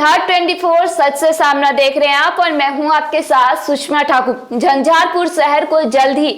बिहार 24 सच से सामना देख रहे हैं आप और मैं हूं आपके साथ सुषमा ठाकुर। झंझारपुर शहर को जल्द ही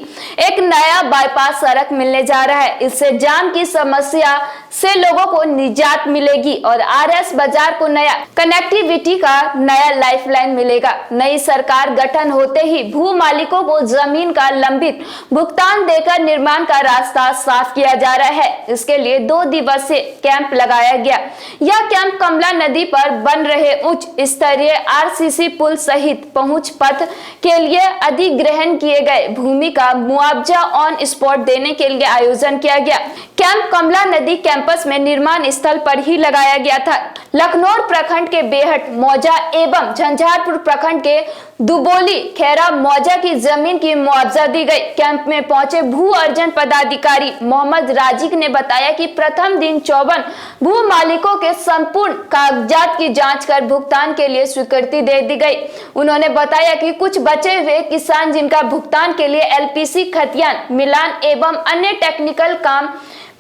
एक नया बाईपास सड़क मिलने जा रहा है। इससे जाम की समस्या से लोगों को निजात मिलेगी और आरएस बाजार को नया कनेक्टिविटी का नया लाइफलाइन मिलेगा। नई सरकार गठन होते ही भू मालिकों को जमीन का लंबित भुगतान देकर निर्माण का रास्ता साफ किया जा रहा है। इसके लिए 2 दिवसीय कैंप लगाया गया। यह कैंप कमला नदी पर बन रहे उच्च स्तरीय आरसीसी पुल सहित पहुंच पथ के लिए अधिग्रहण किए गए भूमि का मुआवजा ऑन स्पॉट देने के लिए आयोजन किया गया। कैंप कमला नदी कैंपस में निर्माण स्थल पर ही लगाया गया था। लखनऊ प्रखंड के बेहट मौजा एवं झंझारपुर प्रखंड के दुबोली खेरा मौजा की जमीन की मुआवजा दी गई। कैंप में पहुंचे भू अर्जन पदाधिकारी मोहम्मद राजिक ने बताया कि प्रथम दिन 54 भू मालिकों के संपूर्ण कागजात की जांच कर भुगतान के लिए स्वीकृति दे दी गई। उन्होंने बताया कि कुछ बचे हुए किसान जिनका भुगतान के लिए एलपीसी खतियान मिलान एवं अन्य टेक्निकल काम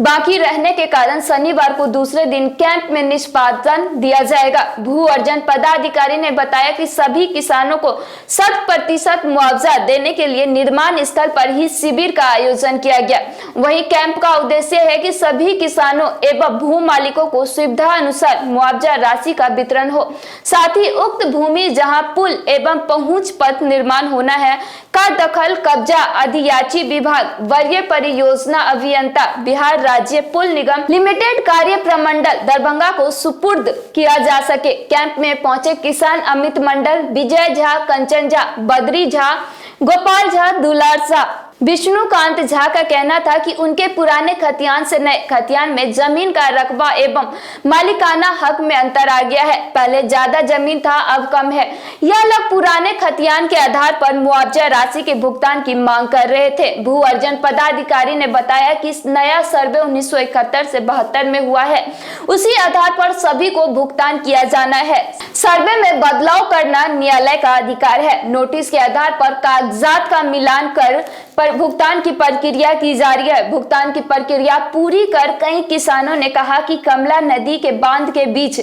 बाकी रहने के कारण शनिवार को दूसरे दिन कैंप में निष्पादन दिया जाएगा। भू अर्जन पदाधिकारी ने बताया कि सभी किसानों को 100% मुआवजा देने के लिए निर्माण स्थल पर ही शिविर का आयोजन किया गया। वहीं कैंप का उद्देश्य है कि सभी किसानों एवं भू मालिकों को सुविधा अनुसार मुआवजा राशि का वितरण हो। साथ ही उक्त भूमि जहां पुल एवं पहुंच पथ निर्माण होना है का दखल कब्जा अधियाची विभाग वरीय परियोजना अभियंता बिहार राज्य पुल निगम लिमिटेड कार्य प्रमंडल दरभंगा को सुपुर्द किया जा सके। कैंप में पहुंचे किसान अमित मंडल, विजय झा, कंचन झा, बद्री झा, गोपाल झा, दुलार झा, विष्णुकांत झा का कहना था कि उनके पुराने खतियान से नए खतियान में जमीन का रकबा एवं मालिकाना हक में अंतर आ गया है। पहले ज्यादा जमीन था, अब कम है। यह लोग पुराने खतियान के आधार पर मुआवजा राशि के भुगतान की मांग कर रहे थे। भू अर्जन पदाधिकारी ने बताया कि नया सर्वे 1971 से 72 में हुआ है, उसी आधार पर सभी को भुगतान किया जाना है। सर्वे में बदलाव करना न्यायालय का अधिकार है। नोटिस के आधार पर कागजात का मिलान कर भुगतान की प्रक्रिया की जा रही है। भुगतान की प्रक्रिया पूरी कर कई किसानों ने कहा कि कमला नदी के बांध के बीच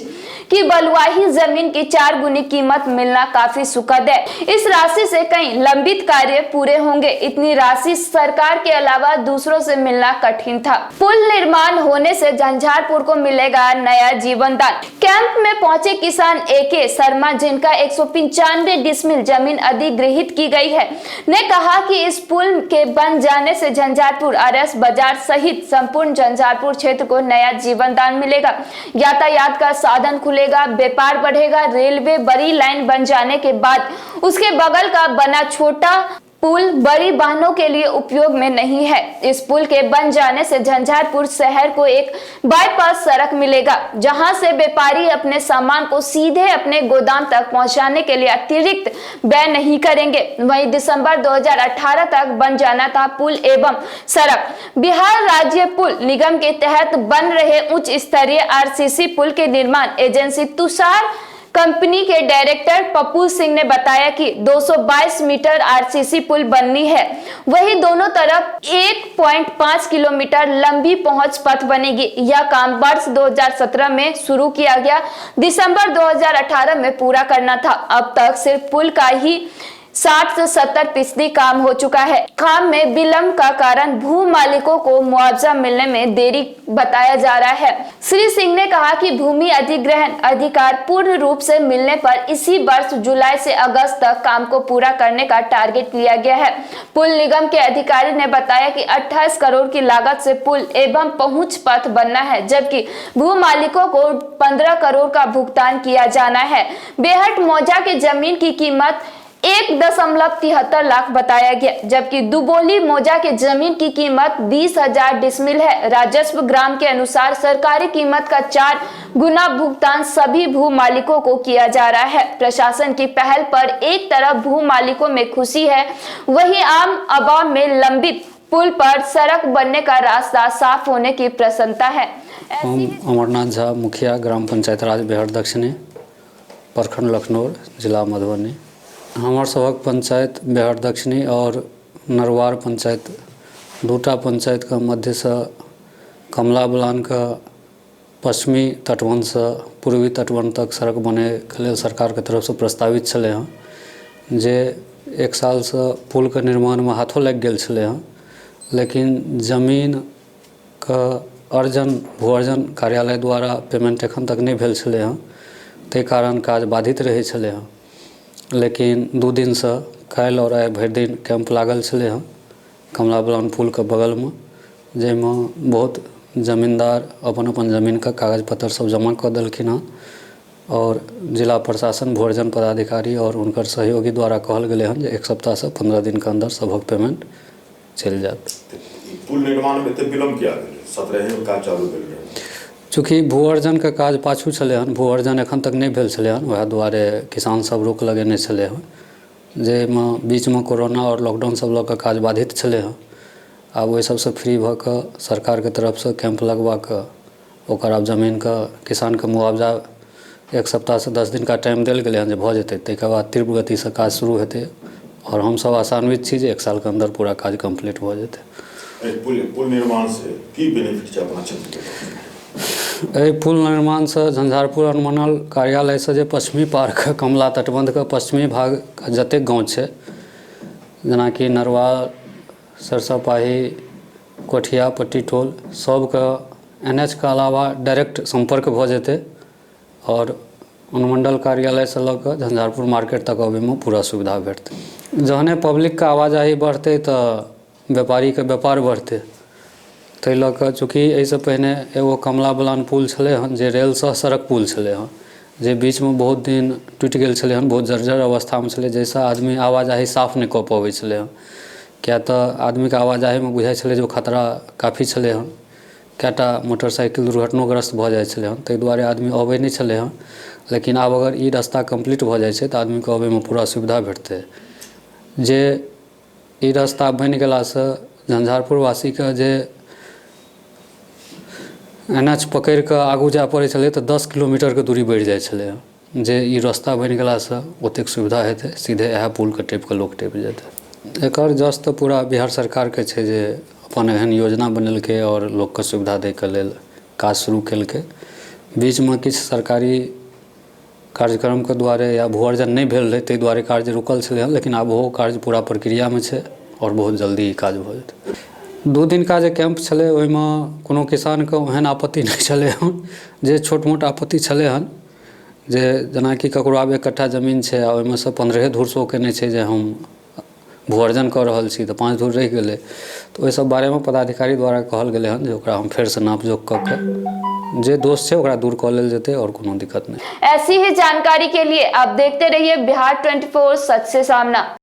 की बलुआही जमीन की 4 गुनी कीमत मिलना काफी सुखद है। इस राशि से कई लंबित कार्य पूरे होंगे। इतनी राशि सरकार के अलावा दूसरों से मिलना कठिन था। पुल निर्माण होने से झंझारपुर को मिलेगा नया जीवन दान। कैंप में पहुंचे किसान AK शर्मा, जिनका 195 डिसमिल जमीन अधिग्रहित की गई है, ने कहा कि इस पुल के बन जाने से झंझारपुर आरएस बाजार सहित संपूर्ण झंझारपुर क्षेत्र को नया जीवन दान मिलेगा। यातायात का साधन खुलेगा, व्यापार बढ़ेगा। रेलवे बड़ी लाइन बन जाने के बाद उसके बगल का बना छोटा पुल बड़ी वाहनों के लिए उपयोग में नहीं है। इस पुल के बन जाने से झंझारपुर शहर को एक बाईपास सड़क मिलेगा, जहां से व्यापारी अपने सामान को सीधे अपने गोदाम तक पहुंचाने के लिए अतिरिक्त व्यय नहीं करेंगे। वहीं दिसंबर 2018 तक बन जाना था पुल एवं सड़क। बिहार राज्य पुल निगम के तहत बन रहे उच्च स्तरीय आरसीसी पुल के निर्माण एजेंसी तुषार कंपनी के डायरेक्टर पप्पू सिंह ने बताया कि 222 मीटर आरसीसी पुल बननी है। वही दोनों तरफ 1.5 किलोमीटर लंबी पहुंच पथ बनेगी। यह काम वर्ष 2017 में शुरू किया गया, दिसंबर 2018 में पूरा करना था। अब तक सिर्फ पुल का ही 60 से 70% काम हो चुका है। काम में विलंब का कारण भू मालिकों को मुआवजा मिलने में देरी बताया जा रहा है। श्री सिंह ने कहा कि भूमि अधिग्रहण अधिकार पूर्ण रूप से मिलने पर इसी वर्ष जुलाई से अगस्त तक काम को पूरा करने का टारगेट लिया गया है। पुल निगम के अधिकारी ने बताया कि 28 करोड़ की लागत से पुल एवं पहुंच पथ बनना है, जबकि भू मालिकों को 15 करोड़ का भुगतान किया जाना है। बेहट मौजा की जमीन की कीमत 1.73 लाख बताया गया, जबकि दुबोली मौजा के जमीन की कीमत 20,000 डिसमिल है। राजस्व ग्राम के अनुसार सरकारी कीमत का 4 गुना भुगतान सभी भू मालिकों को किया जा रहा है। प्रशासन की पहल पर एक तरफ भू मालिकों में खुशी है, वहीं आम आवाम में लंबित पुल पर सड़क बनने का रास्ता साफ होने की प्रसन्नता है। हम अमरनाथ झा, मुखिया ग्राम पंचायत राज बेहट दक्षिणी, प्रखंड लखनऊ, जिला मधुबनी। हमार सबक पंचायत बेहट दक्षिणी और नरवार पंचायत, दूटा पंचायत का मध्य से कमला बलान का पश्चिमी तटबंध से पूर्वी तटबंध तक सड़क बने के लिए सरकार के तरफ से प्रस्तावित छलै हँ, जे एक साल से पुल के निर्माण में हाथों लग गेल छलै हँ, लेकिन जमीन के अर्जन भू अर्जन कार्यालय द्वारा पेमेंट एखन तक नहीं भेल छलै हँ, ताहि कारण काज बाधित रहै छलै हँ। लेकिन 2 दिन से काल्हि और आइ भरि दिन कैंप लागल छलै हँ कमला बलान पुल के बगल में, जाहिमे बहुत जमींदार अपन अपन जमीन के कागज पत्र सब जमा कऽ देलखिन हँ और जिला प्रशासन भू अर्जन पदाधिकारी और उनकर सहयोगी द्वारा कहल गेलै हँ जे 1 सप्ताह से 15 दिन के अंदर सबक पेमेंट चलि जायत। पुल निर्माण में एते विलम्ब किया भेलै? 17 में काज चालू भेल रहै। चूँकि भू अर्जन के काज पाछू छलै हँ, भू अर्जन एखन तक नहीं भेल छलै हँ, वएह दुआरे किसान सब रोक लगेने छलै हँ, जाहिमे बीच में कोरोना और लॉकडाउन सब लऽ कऽ काज बाधित छलै हँ। आब ओहि सबसे फ्री भऽ कऽ सरकार के तरफ से कैंप लगवा कऽ ओकर आब जमीन के किसान के मुआवजा 1 सप्ताह से 10 दिन का टाइम देल गेलै हँ जे भऽ जेतै, ताहिके बाद तीव्र गति से काज शुरू हेतै और हम सब आशान्वित छी जे 1 साल के अंदर पूरा काज कंप्लीट भऽ जेतै। पुल निर्माण से की बेनिफिट छै अपना क्षेत्र के? एहि पुल निर्माण से झंझारपुर अनुमंडल कार्यालय से जे पश्चिमी पार के कमला तटबंध के पश्चिमी भाग के जतेक गाँव छै, जेनाकि नरवाल, सरसापाही, कोठिया, पट्टी टोल, सबके NH के अलावा डायरेक्ट संपर्क भऽ जेतै और अनुमंडल कार्यालय से लऽ कऽ झंझारपुर मार्केट तक अबै में पूरा सुविधा भेटतै। जहने पब्लिक के आवाजाही बढ़तै तऽ व्यापारी के व्यापार बढ़तै, ताहि लऽ कऽ चूँकि एहिसँ पहिने एगो कमला बलान पुल छलै हँ जे रेल सह सड़क पुल छलै हँ, जे बीच में बहुत दिन टूटि गेल छलै हँ, बहुत जर्जर अवस्था में छलै, जाहिसँ आदमी आवाजाही साफ नहीं कऽ पबै छलै हँ। क्या तऽ आदमी के आवाजाही में बुझाइ छलै जे खतरा काफ़ी छलै हँ, कएटा मोटरसाइकिल दुर्घटनोग्रस्त भऽ जाइ छलै हँ, ताहि दुआरे आदमी अबै नहीं छलै हँ। लेकिन आब अगर ई रास्ता कंप्लीट भऽ जाइ छै तऽ आदमी के अबै में पूरा सुविधा भेटतै। जे ई रास्ता बनि गेलासँ झंझारपुर वासी के जे NH पकड़ि कऽ आगू जाय पड़ै छलै तऽ 10 किलोमीटर के दूरी बढ़ि जाइ छलै हँ, जे ई रास्ता बनि गेलासँ ओतेक सुविधा हेतै, सीधे इएह पुल के टपि कऽ लोक टपि जेतै। एकर जस तऽ पूरा बिहार सरकार के छै जे अपन एहन योजना बनेलकै और लोक के सुविधा दै के लेल काज शुरू केलकै। बीच में किछु सरकारी कार्यक्रम के द्वारे या भू अर्जन नहीं भेल रहै, ताहि दुआरे कार्य रुकल छलै हँ, लेकिन आब ओहो कार्य पूरा प्रक्रिया में छै और बहुत जल्दी ई काज भऽ जेतै। 2 दिन का जे कैंप छलै ओहिमे कोनो किसान के ओहन आपत्ति नहीं छलै हँ, जे छोट मोट आपत्ति छलै हँ, जे जेनाकि ककरो आब 1 कट्ठा जमीन छै आ ओहिमे से 15 धूर से ओ केने छै जे हम भू अर्जन कऽ रहल छी तऽ 5 धूर रहि गेलै, तऽ ओहि सब बारे में पदाधिकारी द्वारा कहल गेलै हँ जे ओकरा हम फेर से नापजोख कऽ कऽ जे दोष छै ओकरा दूर कऽ लेल जेतै और कोनो दिक्कत नहीं। ऐसी ही जानकारी के लिए आप देखते रहिए बिहार 24 सच से सामना।